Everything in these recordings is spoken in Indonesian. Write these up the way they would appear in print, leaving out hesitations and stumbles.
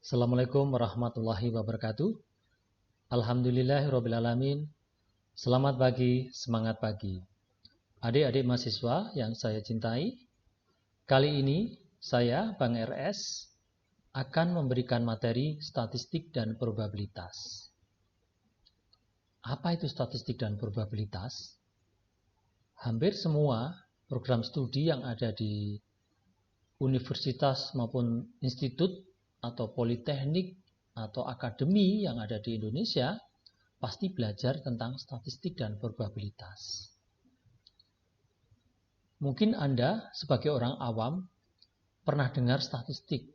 Assalamualaikum warahmatullahi wabarakatuh. Alhamdulillahirrabbilalamin. Selamat pagi, semangat pagi. Adik-adik mahasiswa yang saya cintai, kali ini saya, Bang RS, akan memberikan materi statistik dan probabilitas. Apa itu statistik dan probabilitas? Hampir semua program studi yang ada di universitas maupun institut atau politeknik atau akademi yang ada di Indonesia pasti belajar tentang statistik dan probabilitas. Mungkin Anda sebagai orang awam pernah dengar statistik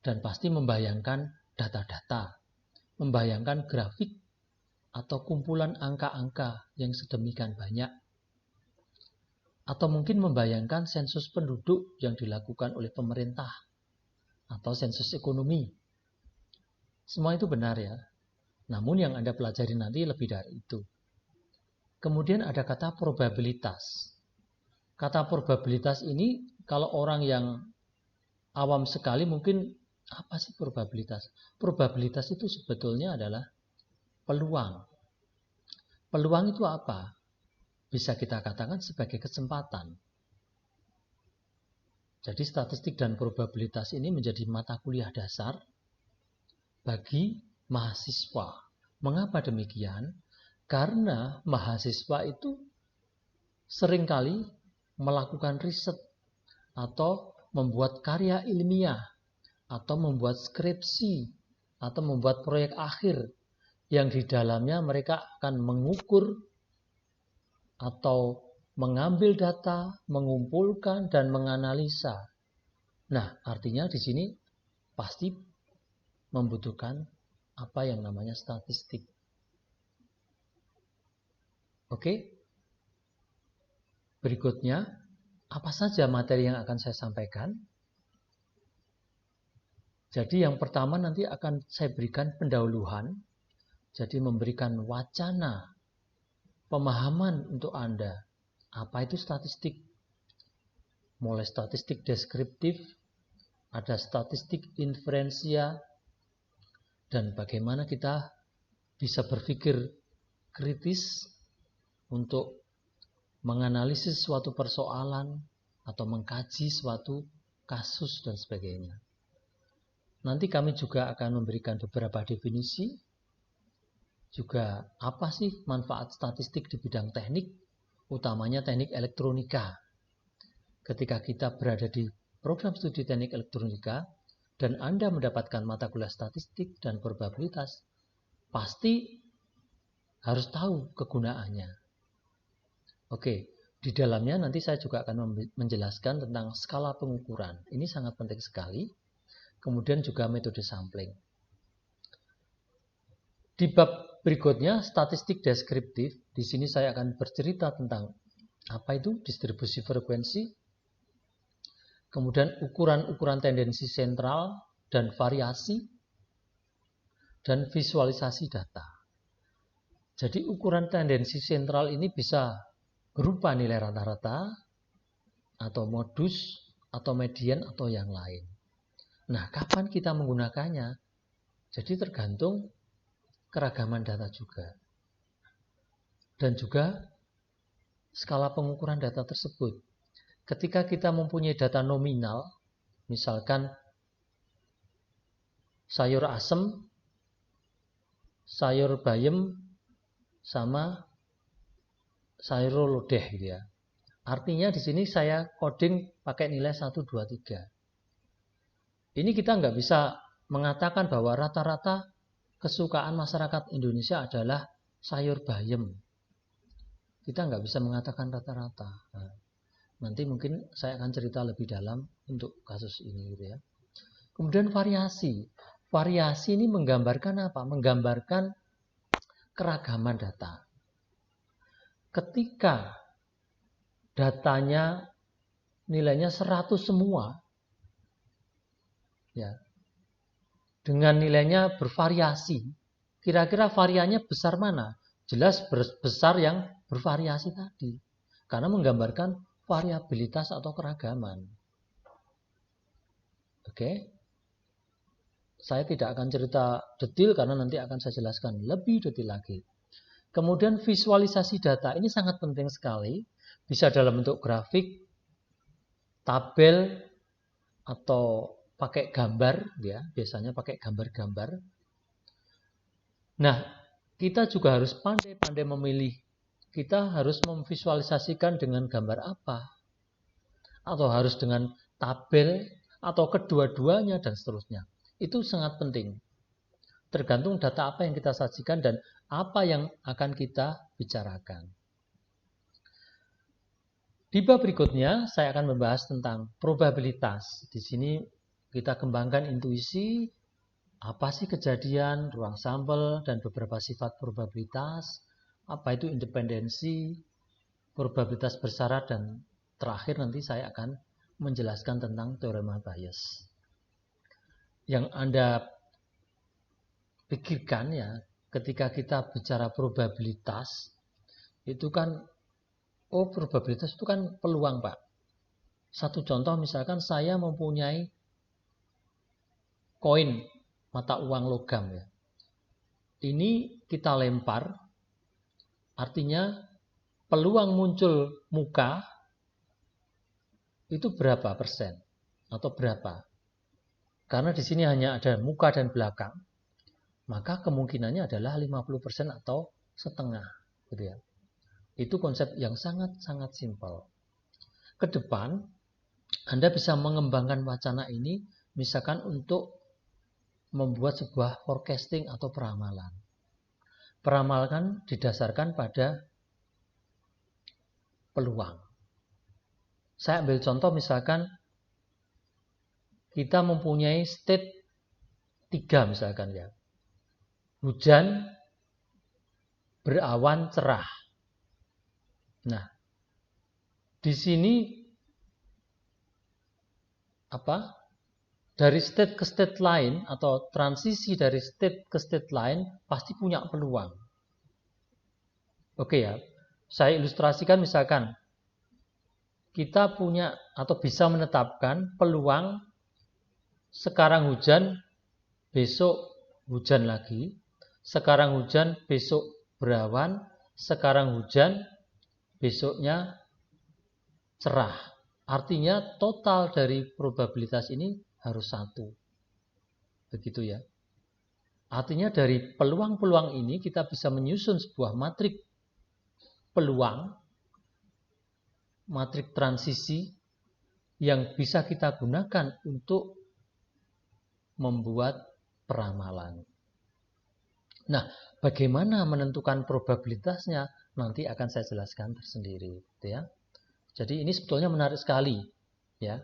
dan pasti membayangkan data-data, membayangkan grafik atau kumpulan angka-angka yang sedemikian banyak. Atau mungkin membayangkan sensus penduduk yang dilakukan oleh pemerintah atau sensus ekonomi. Semua itu benar ya. Namun yang Anda pelajari nanti lebih dari itu. Kemudian ada kata probabilitas. Kata probabilitas ini kalau orang yang awam sekali mungkin apa sih probabilitas? Probabilitas itu sebetulnya adalah peluang. Peluang itu apa? Bisa kita katakan sebagai kesempatan. Jadi statistik dan probabilitas ini menjadi mata kuliah dasar bagi mahasiswa. Mengapa demikian? Karena mahasiswa itu seringkali melakukan riset atau membuat karya ilmiah atau membuat skripsi atau membuat proyek akhir yang di dalamnya mereka akan mengukur atau mengambil data, mengumpulkan dan menganalisa. Nah, artinya di sini pasti membutuhkan apa yang namanya statistik. Oke. Berikutnya, apa saja materi yang akan saya sampaikan? Jadi yang pertama nanti akan saya berikan pendahuluan. Jadi memberikan wacana, pemahaman untuk Anda. Apa itu statistik? Mulai statistik deskriptif, ada statistik inferensia, dan bagaimana kita bisa berpikir kritis untuk menganalisis suatu persoalan atau mengkaji suatu kasus dan sebagainya. Nanti kami juga akan memberikan beberapa definisi, juga apa sih manfaat statistik di bidang teknik, utamanya teknik elektronika. Ketika kita berada di program studi teknik elektronika dan Anda mendapatkan mata kuliah statistik dan probabilitas, pasti harus tahu kegunaannya. Oke, di dalamnya nanti saya juga akan menjelaskan tentang skala pengukuran. Ini sangat penting sekali. Kemudian juga metode sampling. Di bab berikutnya, statistik deskriptif. Di sini saya akan bercerita tentang apa itu distribusi frekuensi, kemudian ukuran-ukuran tendensi sentral dan variasi, dan visualisasi data. Jadi ukuran tendensi sentral ini bisa berupa nilai rata-rata, atau modus, atau median, atau yang lain. Nah, kapan kita menggunakannya? Jadi tergantung keragaman data juga. Dan juga skala pengukuran data tersebut. Ketika kita mempunyai data nominal, misalkan sayur asem, sayur bayem, sama sayur lodeh gitu ya. Artinya di sini saya coding pakai nilai 1, 2, 3. Ini kita nggak bisa mengatakan bahwa rata-rata kesukaan masyarakat Indonesia adalah sayur bayem. Kita nggak bisa mengatakan rata-rata. Nah, nanti mungkin saya akan cerita lebih dalam untuk kasus ini gitu ya. Kemudian variasi. Variasi ini menggambarkan apa? Menggambarkan keragaman data. Ketika datanya nilainya 100 semua, ya, dengan nilainya bervariasi, kira-kira variannya besar mana? Jelas besar yang bervariasi tadi, karena menggambarkan variabilitas atau keragaman. Oke. Saya tidak akan cerita detail karena nanti akan saya jelaskan lebih detail lagi. Kemudian visualisasi data ini sangat penting sekali. Bisa dalam bentuk grafik, tabel, atau pakai gambar, ya, biasanya pakai gambar-gambar. Nah, kita juga harus pandai-pandai memilih. Kita harus memvisualisasikan dengan gambar apa, atau harus dengan tabel, atau kedua-duanya, dan seterusnya. Itu sangat penting. Tergantung data apa yang kita sajikan dan apa yang akan kita bicarakan. Di bab berikutnya, saya akan membahas tentang probabilitas. Di sini kita kembangkan intuisi, apa sih kejadian, ruang sampel, dan beberapa sifat probabilitas, apa itu independensi, probabilitas bersyarat, dan terakhir nanti saya akan menjelaskan tentang teorema Bayes. Yang Anda pikirkan ya, ketika kita bicara probabilitas, itu kan, probabilitas itu kan peluang, Pak. Satu contoh misalkan saya mempunyai koin mata uang logam ya. Ini kita lempar, artinya peluang muncul muka itu berapa persen atau berapa? Karena di sini hanya ada muka dan belakang, maka kemungkinannya adalah 50% atau setengah, gitu ya. Itu konsep yang sangat-sangat simpel. Ke depan, Anda bisa mengembangkan wacana ini misalkan untuk membuat sebuah forecasting atau peramalan. Peramalan didasarkan pada peluang. Saya ambil contoh misalkan kita mempunyai state 3 misalkan ya. Hujan, berawan, cerah. Nah, di sini dari state ke state lain atau transisi dari state ke state lain pasti punya peluang. Oke ya, saya ilustrasikan misalkan kita punya atau bisa menetapkan peluang sekarang hujan, besok hujan lagi, sekarang hujan, besok berawan, sekarang hujan, besoknya cerah. Artinya total dari probabilitas ini harus 1. Begitu ya. Artinya dari peluang-peluang ini kita bisa menyusun sebuah matrik peluang, matrik transisi yang bisa kita gunakan untuk membuat peramalan. Nah, bagaimana menentukan probabilitasnya nanti akan saya jelaskan tersendiri, gitu ya. Jadi ini sebetulnya menarik sekali, ya.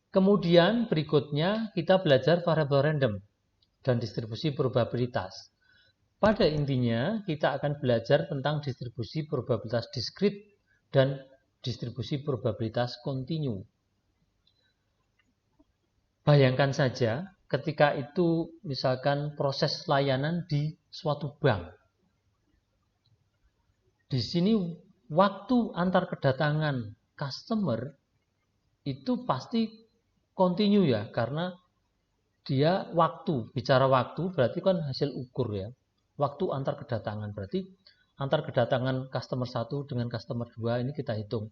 Kemudian berikutnya kita belajar variabel random dan distribusi probabilitas. Pada intinya kita akan belajar tentang distribusi probabilitas diskrit dan distribusi probabilitas kontinu. Bayangkan saja ketika itu misalkan proses layanan di suatu bank. Di sini waktu antar kedatangan customer itu pasti kontinu ya, karena dia waktu, bicara waktu berarti kan hasil ukur ya. Waktu antar kedatangan berarti antar kedatangan customer 1 dengan customer 2 ini kita hitung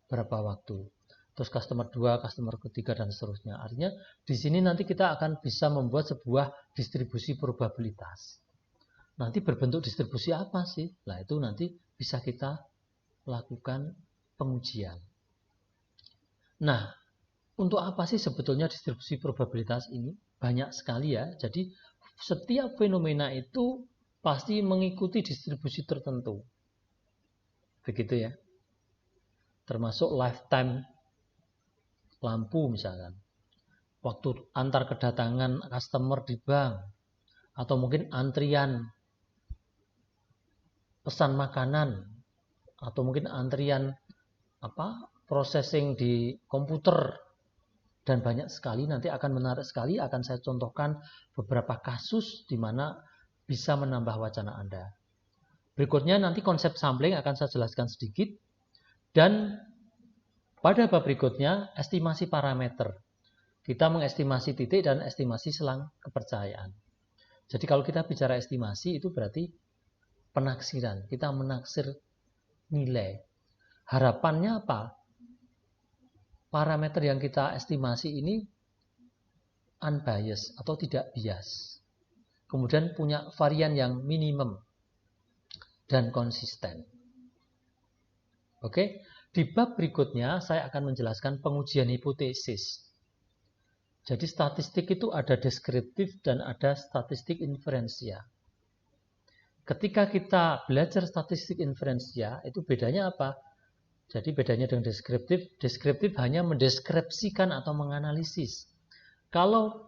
berapa waktu. Terus customer 2, customer ketiga dan seterusnya. Artinya di sini nanti kita akan bisa membuat sebuah distribusi probabilitas. Nanti berbentuk distribusi apa sih? Nah, itu nanti bisa kita lakukan pengujian. Nah, untuk apa sih sebetulnya distribusi probabilitas ini? Banyak sekali ya. Jadi setiap fenomena itu pasti mengikuti distribusi tertentu. Begitu ya. Termasuk lifetime lampu misalkan. Waktu antar kedatangan customer di bank. Atau mungkin antrian pesan makanan. Atau mungkin antrian processing di komputer. Dan banyak sekali, nanti akan menarik sekali, akan saya contohkan beberapa kasus di mana bisa menambah wacana Anda. Berikutnya nanti konsep sampling akan saya jelaskan sedikit. Dan pada bab berikutnya, estimasi parameter. Kita mengestimasi titik dan estimasi selang kepercayaan. Jadi kalau kita bicara estimasi itu berarti penaksiran. Kita menaksir nilai. Harapannya apa? Parameter yang kita estimasi ini unbiased atau tidak bias. Kemudian punya varian yang minimum dan konsisten. Oke, di bab berikutnya saya akan menjelaskan pengujian hipotesis. Jadi statistik itu ada deskriptif dan ada statistik inferensia. Ketika kita belajar statistik inferensia, itu bedanya apa? Jadi bedanya dengan deskriptif, deskriptif hanya mendeskripsikan atau menganalisis. Kalau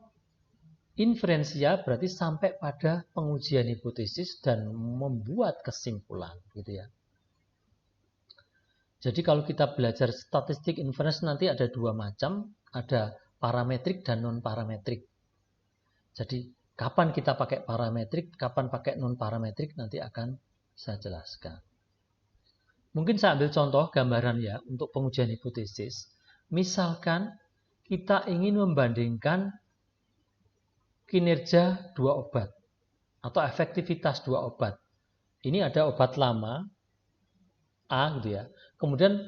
inferensia berarti sampai pada pengujian hipotesis dan membuat kesimpulan, gitu ya. Jadi kalau kita belajar statistik inference nanti ada dua macam, ada parametrik dan non-parametrik. Jadi kapan kita pakai parametrik, kapan pakai non-parametrik nanti akan saya jelaskan. Mungkin saya ambil contoh gambaran ya untuk pengujian hipotesis. Misalkan kita ingin membandingkan kinerja dua obat atau efektivitas dua obat. Ini ada obat lama A gitu ya. Kemudian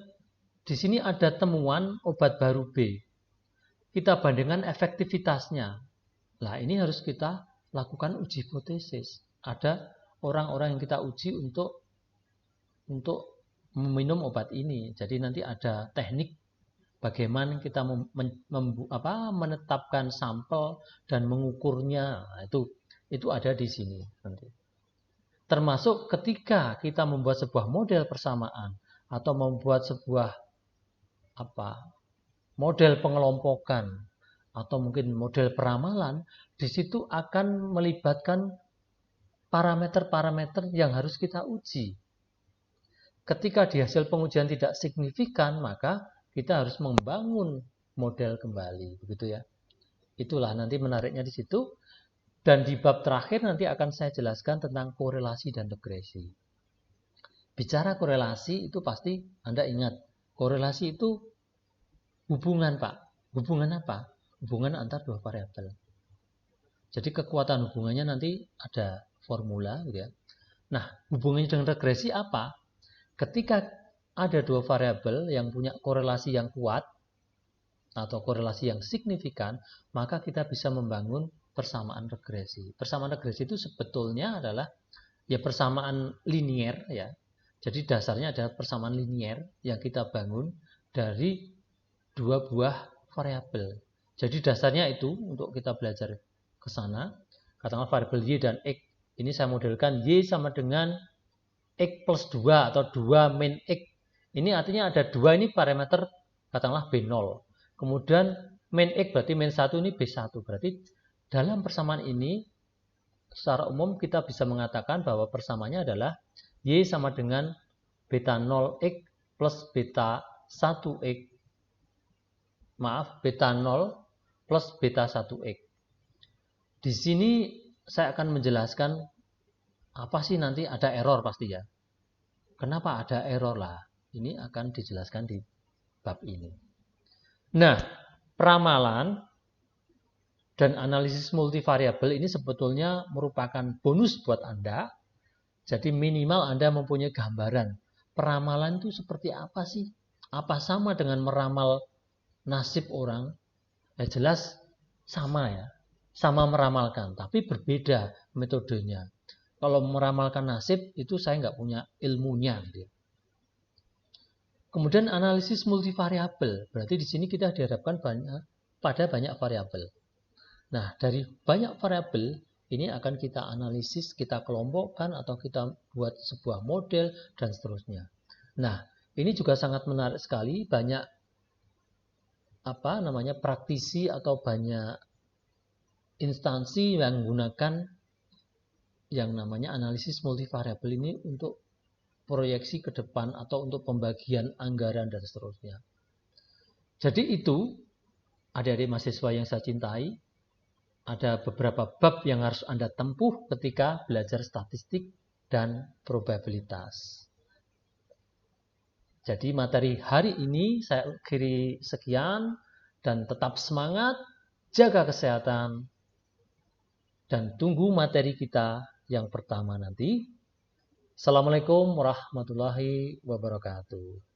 di sini ada temuan obat baru B. Kita bandingkan efektivitasnya. Nah, ini harus kita lakukan uji hipotesis. Ada orang-orang yang kita uji untuk meminum obat ini. Jadi nanti ada teknik bagaimana kita menetapkan sampel dan mengukurnya. Nah, itu ada di sini nanti. Termasuk ketika kita membuat sebuah model persamaan atau membuat sebuah model pengelompokan atau mungkin model peramalan, di situ akan melibatkan parameter-parameter yang harus kita uji. Ketika di hasil pengujian tidak signifikan, maka kita harus membangun model kembali, begitu ya. Itulah nanti menariknya di situ. Dan di bab terakhir nanti akan saya jelaskan tentang korelasi dan regresi. Bicara korelasi itu pasti Anda ingat, korelasi itu hubungan, Pak. Hubungan apa? Hubungan antar dua variabel. Jadi kekuatan hubungannya nanti ada formula, gitu ya. Nah, hubungannya dengan regresi apa? Ketika ada dua variabel yang punya korelasi yang kuat atau korelasi yang signifikan, maka kita bisa membangun persamaan regresi. Persamaan regresi itu sebetulnya adalah ya persamaan linier ya. Jadi dasarnya adalah persamaan linier yang kita bangun dari dua buah variabel. Jadi dasarnya itu untuk kita belajar ke sana, katakanlah variabel Y dan X. Ini saya modelkan Y sama dengan X plus 2 atau 2 min X. Ini artinya ada 2 ini parameter katakanlah B0. Kemudian min X berarti min 1 ini B1. Berarti dalam persamaan ini, secara umum kita bisa mengatakan bahwa persamaannya adalah Y sama dengan beta 0X plus beta 1X. Maaf, beta 0 plus beta 1X. Di sini saya akan menjelaskan apa sih nanti ada error pasti ya. Kenapa ada error lah? Ini akan dijelaskan di bab ini. Nah, peramalan dan analisis multivariabel ini sebetulnya merupakan bonus buat Anda. Jadi minimal Anda mempunyai gambaran. Peramalan itu seperti apa sih? Apa sama dengan meramal nasib orang? Ya jelas sama ya. Sama meramalkan, tapi berbeda metodenya. Kalau meramalkan nasib itu saya nggak punya ilmunya. Kemudian analisis multivariabel. Berarti di sini kita dihadapkan pada banyak variabel. Nah, dari banyak variabel ini akan kita analisis, kita kelompokkan atau kita buat sebuah model dan seterusnya. Nah, ini juga sangat menarik sekali, banyak praktisi atau banyak instansi yang menggunakan yang namanya analisis multivariabel ini untuk proyeksi ke depan atau untuk pembagian anggaran dan seterusnya. Jadi itu adik-adik mahasiswa yang saya cintai, ada beberapa bab yang harus Anda tempuh ketika belajar statistik dan probabilitas. Jadi materi hari ini saya akhiri sekian dan tetap semangat jaga kesehatan, dan tunggu materi kita yang pertama nanti. Assalamualaikum warahmatullahi wabarakatuh.